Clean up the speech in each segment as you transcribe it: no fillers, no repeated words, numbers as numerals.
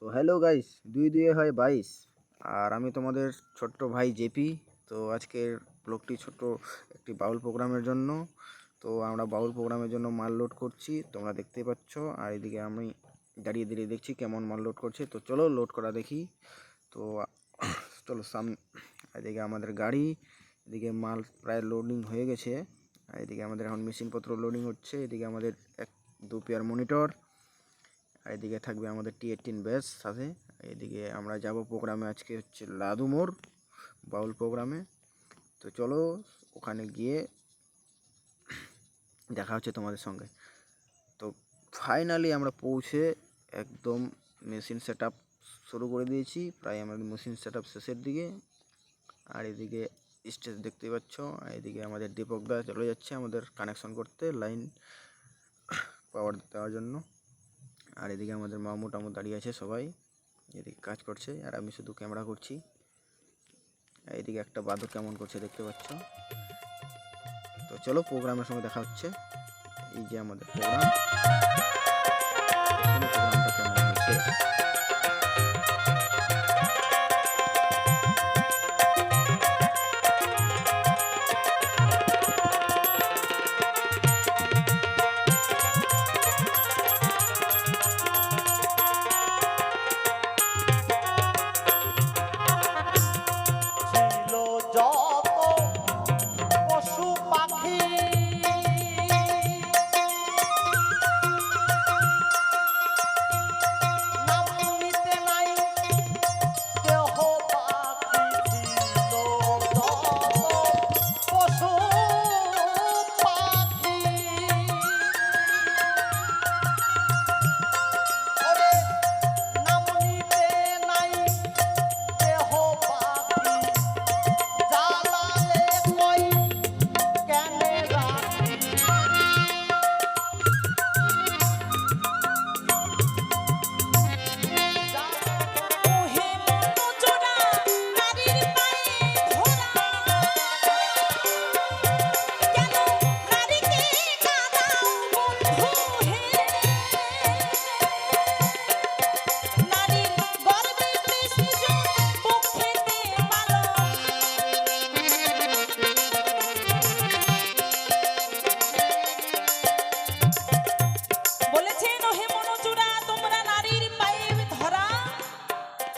তো hello guys, 2 2 হয় 22 আর আমি তোমাদের ছোট্ট ভাই জেপি। তো আজকের ব্লগটি ছোট একটি বাউল প্রোগ্রামের জন্য। তো আমরা বাউল প্রোগ্রামের জন্য মাল লোড করছি, তোমরা দেখতেই পাচ্ছ। আর এদিকে আমি দাঁড়িয়ে দাঁড়িয়ে দেখছি কেমন মাল লোড করছে। তো চলো লোড করা দেখি। তো চলো সামনে। এদিকে আমাদের গাড়ি, এদিকে মাল প্রায় লোডিং হয়ে গেছে। আর এদিকে আমাদের এখন মেশিনপত্র লোডিং হচ্ছে। এদিকে আমাদের 2 পেয়ার মনিটর, আর এদিকে থাকবে আমাদের T18 ব্যাস সাথে। এদিকে আমরা যাব প্রোগ্রামে, আজকে হচ্ছে লাদুমোর বাউল প্রোগ্রামে। তো চলো ওখানে গিয়ে দেখা হচ্ছে তোমাদের সঙ্গে। তো ফাইনালি আমরা পৌঁছে একদম মেশিন সেট আপ শুরু করে দিয়েছি, প্রায় আমাদের মেশিন সেট আপ শেষের দিকে। আর এদিকে স্টেজ দেখতেই পাচ্ছ। আর এদিকে আমাদের দীপকদা চলে যাচ্ছে আমাদের কানেকশন করতে, লাইন পাওয়ার দেওয়ার জন্য। আর এদিকে আমাদের মামু টামু দাঁড়িয়ে আছে, সবাই এদিকে কাজ করছে আর আমি শুধু ক্যামেরা করছি। এদিকে একটা বাদর কেমন করছে দেখতে পাচ্ছ। তো চলো প্রোগ্রামের সঙ্গে দেখা হচ্ছে। এই যে আমাদের প্রোগ্রামটা কেমন হয়েছে।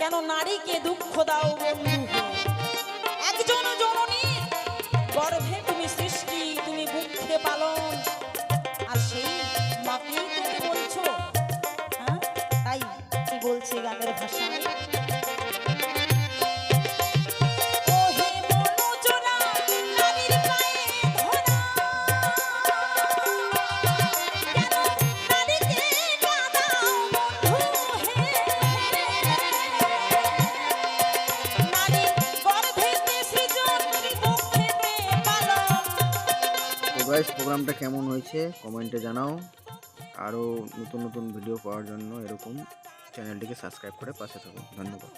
কেন নারীকে দুঃখ দাও বন্ধু, একজন জননী গর্ভে তুমি সৃষ্টি, তুমি বুকে পালন, আর সেই মাকেই তুমি বলছো। হ্যাঁ, তাই কি বলছে গানের ভাষায়। গাইস প্রোগ্রামটা কেমন হয়েছে কমেন্টে জানাও। আরও নতুন নতুন ভিডিও পাওয়ার জন্য এরকম চ্যানেলটিকে সাবস্ক্রাইব করে পাশে থাকুন। ধন্যবাদ।